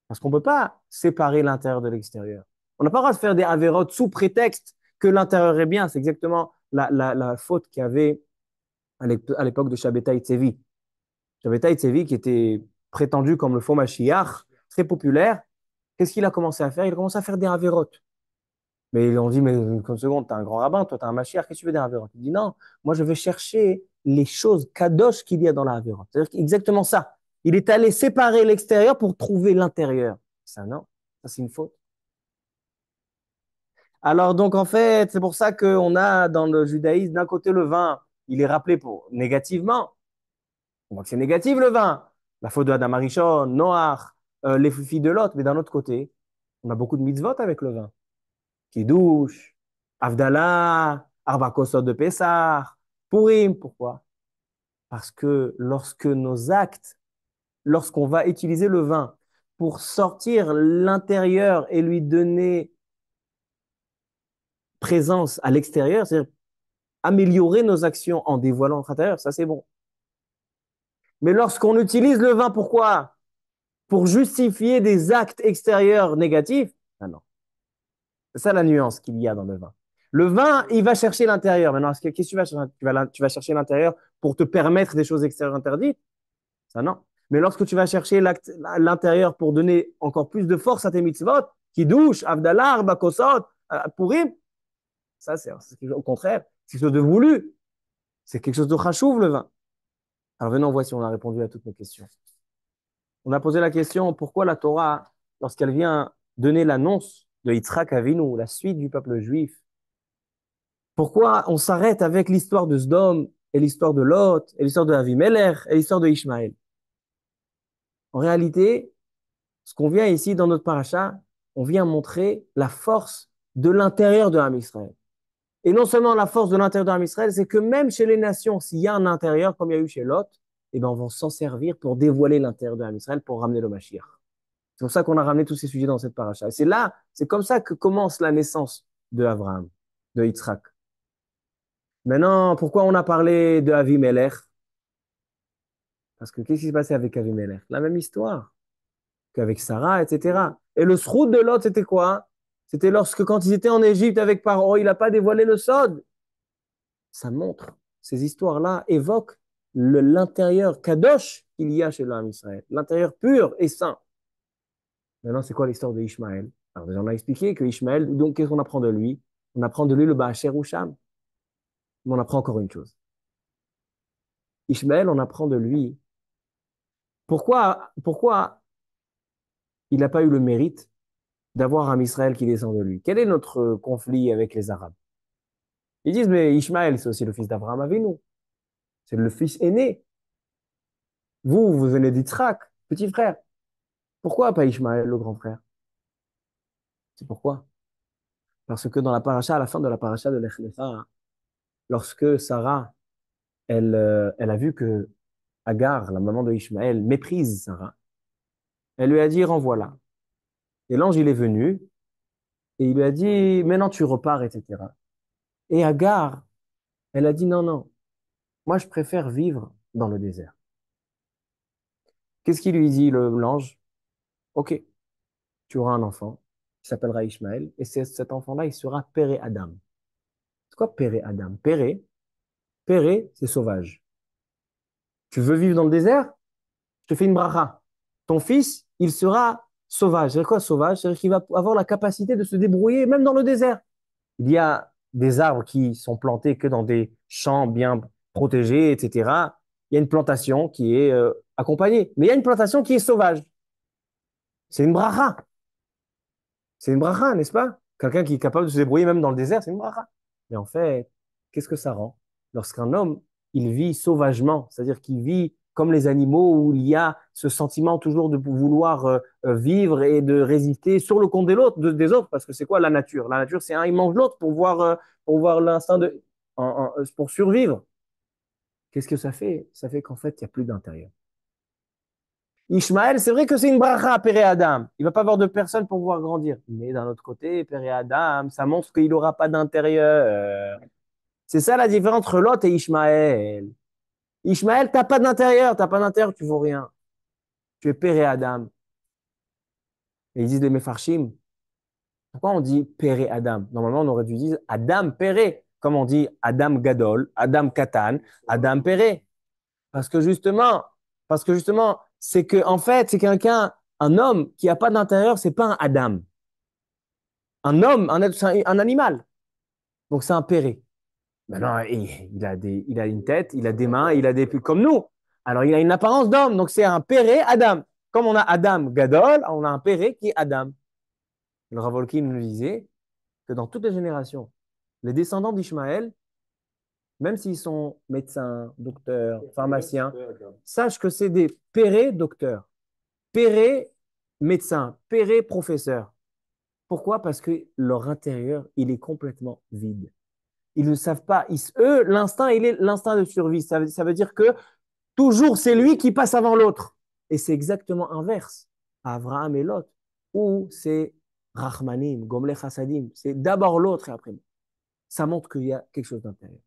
Parce qu'on ne peut pas séparer l'intérieur de l'extérieur. On n'a pas le droit de faire des avérotes sous prétexte que l'intérieur est bien. C'est exactement la faute qu'il y avait à l'époque de Shabbatai Tzevi. Shabbatai Tzevi, qui était prétendu comme le faux Mashiach, très populaire, qu'est-ce qu'il a commencé à faire? Il a commencé à faire des avérotes. Mais ils ont dit, mais une seconde, tu es un grand rabbin, toi, tu es un Mashiach, qu'est-ce que tu veux des avérotes? Il dit, non, moi, je vais chercher les choses kadosh qu'il y a dans la avérote. C'est-à-dire exactement ça. Il est allé séparer l'extérieur pour trouver l'intérieur. Ça, non, ça, c'est une faute. Alors, donc, en fait, c'est pour ça qu'on a dans le judaïsme, d'un côté, le vin, il est rappelé négativement. On voit que c'est négatif, le vin. La faute de Adam Arishon, Noach, les filles de Lot. Mais d'un autre côté, on a beaucoup de mitzvot avec le vin. Kiddush, Avdallah, Arba Kosot de Pessah, Purim. Pourquoi? Parce que lorsqu'on va utiliser le vin pour sortir l'intérieur et lui donner présence à l'extérieur, c'est-à-dire améliorer nos actions en dévoilant notre intérieur, ça c'est bon. Mais lorsqu'on utilise le vin, pourquoi? Pour justifier des actes extérieurs négatifs, ah non. C'est ça la nuance qu'il y a dans le vin. Le vin, il va chercher l'intérieur. Maintenant, qu'est-ce que tu vas chercher? Tu vas chercher l'intérieur pour te permettre des choses extérieures interdites? Ça, non. Mais lorsque tu vas chercher l'intérieur pour donner encore plus de force à tes mitzvot, Kiddush, Avdallah, Arba Kosot, Purim, ça, c'est au contraire, c'est quelque chose de voulu. C'est quelque chose de chachouv, le vin. Alors, venons, voici, on a répondu à toutes nos questions. On a posé la question, pourquoi la Torah, lorsqu'elle vient donner l'annonce de Yitzhak Avinu, la suite du peuple juif, pourquoi on s'arrête avec l'histoire de Sdom et l'histoire de Lot et l'histoire de Avimelech et l'histoire de Ishmaël? En réalité, ce qu'on vient ici dans notre paracha, on vient montrer la force de l'intérieur de Ham Israël. Et non seulement la force de l'intérieur de Ham Israël, c'est que même chez les nations, s'il y a un intérieur, comme il y a eu chez Lot, eh ben on va s'en servir pour dévoiler l'intérieur de Ham Israël, pour ramener le Mashiach. C'est pour ça qu'on a ramené tous ces sujets dans cette paracha. Et c'est comme ça que commence la naissance de Abraham, de Yitzhak. Maintenant, pourquoi on a parlé de Avimelech? Parce que qu'est-ce qui s'est passé avec Avimelech? La même histoire qu'avec Sarah, etc. Et le sroud de Lot, c'était quoi? C'était lorsque, quand ils étaient en Égypte avec Paro, il n'a pas dévoilé le sod. Ça montre, ces histoires-là évoquent l'intérieur kadosh qu'il y a chez l'homme Israël, l'intérieur pur et saint. Maintenant, c'est quoi l'histoire de Ishmaël? Alors, déjà, on a expliqué que Ishmaël, donc, qu'est-ce qu'on apprend de lui? On apprend de lui le Ba'asher Usham. Mais on apprend encore une chose. Ishmaël, on apprend de lui Pourquoi il n'a pas eu le mérite d'avoir un Israël qui descend de lui? Quel est notre conflit avec les Arabes? Ils disent, mais Ishmaël, c'est aussi le fils d'Abraham Avinu. C'est le fils aîné. Vous venez d'Yitzhak, petit frère. Pourquoi pas Ishmaël, le grand frère? C'est pourquoi? Parce que dans la paracha, à la fin de la paracha de Lech Lecha, lorsque Sarah, elle a vu que Agar, la maman de Ishmaël, méprise Sarah, elle lui a dit, renvoie-la. Et l'ange, il est venu, et il lui a dit, maintenant tu repars, etc. Et Agar, elle a dit, non, non, moi je préfère vivre dans le désert. Qu'est-ce qu'il lui dit, l'ange? Ok, tu auras un enfant, il s'appellera Ishmaël, et cet enfant-là, il sera Péré Adam. C'est quoi Péré Adam? Péré, c'est sauvage. Tu veux vivre dans le désert? Je te fais une bracha. Ton fils, il sera sauvage. C'est quoi sauvage? C'est-à-dire qu'il va avoir la capacité de se débrouiller même dans le désert. Il y a des arbres qui sont plantés que dans des champs bien protégés, etc. Il y a une plantation qui est accompagnée. Mais il y a une plantation qui est sauvage. C'est une bracha. C'est une bracha, n'est-ce pas? Quelqu'un qui est capable de se débrouiller même dans le désert, c'est une bracha. Mais en fait, qu'est-ce que ça rend? Lorsqu'un homme, il vit sauvagement, c'est-à-dire qu'il vit comme les animaux où il y a ce sentiment toujours de vouloir vivre et de résister sur le compte des autres, parce que c'est quoi la nature? La nature, c'est un, il mange l'autre pour voir l'instinct pour survivre. Qu'est-ce que ça fait? Ça fait qu'en fait, il n'y a plus d'intérieur. Ishmaël, c'est vrai que c'est une bracha, Père et Adam. Il va pas avoir de personne pour pouvoir grandir. Mais d'un autre côté, Père et Adam, ça montre qu'il n'aura pas d'intérieur. C'est ça la différence entre Lot et Ishmaël. Ishmaël, t'as pas d'intérieur, t'as pas d'intérieur, tu vaux rien. Tu es Père et Adam. Et ils disent les Mefarshim. Pourquoi on dit Père et Adam? Normalement, on aurait dû dire Adam Péré, comme on dit Adam Gadol, Adam Katan, Adam Péré. Parce que justement, c'est que en fait, c'est quelqu'un, un homme qui a pas d'intérieur, c'est pas un Adam. Un homme, c'est un animal. Donc c'est un péré. Maintenant, il a une tête, il a des mains, il a des comme nous. Alors il a une apparence d'homme. Donc c'est un péré Adam. Comme on a Adam Gadol, on a un péré qui est Adam. Le Rav Wolkin nous disait que dans toutes les générations, les descendants d'Ishmaël, même s'ils sont médecins, docteurs, pharmaciens, sache que c'est des pérés docteurs, pérés médecins, pérés professeurs. Pourquoi? Parce que leur intérieur, il est complètement vide. Ils ne savent pas. Eux, l'instinct, il est l'instinct de survie. Ça veut dire que toujours, c'est lui qui passe avant l'autre. Et c'est exactement inverse à Abraham et Lot, où c'est Rachmanim, Gomlech Hasadim. C'est d'abord l'autre et après moi. Ça montre qu'il y a quelque chose d'intérieur.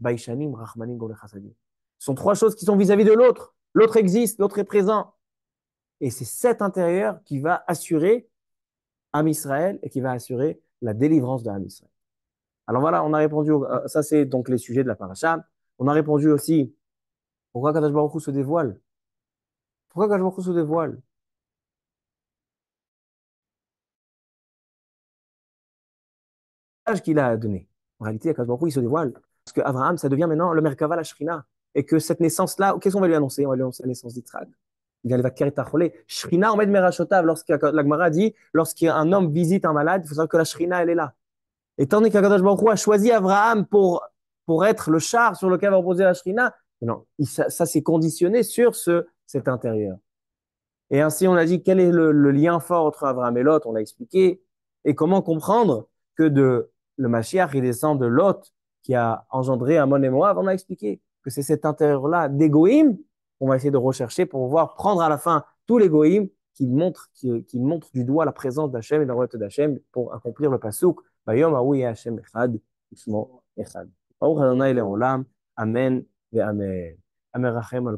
Baishanim, Rachmanim, Gomlech Hasadim. Ce sont trois choses qui sont vis-à-vis de l'autre. L'autre existe, l'autre est présent. Et c'est cet intérieur qui va assurer Am Israël et qui va assurer la délivrance de Am Israël. Alors voilà, on a répondu, ça c'est donc les sujets de la paracha. On a répondu aussi, pourquoi Kadosh Baruch Hu se dévoile? Pourquoi Kadosh Baruch Hu se dévoile? L'âge qu'il a donné. En réalité, Kadosh Baruch Hu, il se dévoile. Parce que Abraham, ça devient maintenant le Merkava, la Shrina. Et que cette naissance-là, qu'est-ce qu'on va lui annoncer? On va lui annoncer la naissance d'Yitzhak. Il va Keret Acholé. Shrina, Omed Merashotav, la Gemara dit, lorsqu'un homme visite un malade, il faut savoir que la Shrina, elle est là. Et tandis qu'Akadosh Baruch Hu a choisi Abraham pour être le char sur lequel va reposer la Shrina, non, ça s'est conditionné sur cet intérieur. Et ainsi, on a dit quel est le lien fort entre Abraham et Lot, on l'a expliqué, et comment comprendre que le Mashiach, il descend de Lot, qui a engendré Amon et Moab, on a expliqué que c'est cet intérieur-là d'égoïme qu'on va essayer de rechercher pour pouvoir prendre à la fin tous les goïms qui montrent du doigt la présence d'Hachem et la route d'Hachem pour accomplir le pasuk. Bayom Aoui Hachem Echad, Ishmo Echad. Baruch Adonai Leolam, Amen ve Amen. Amen Rachem al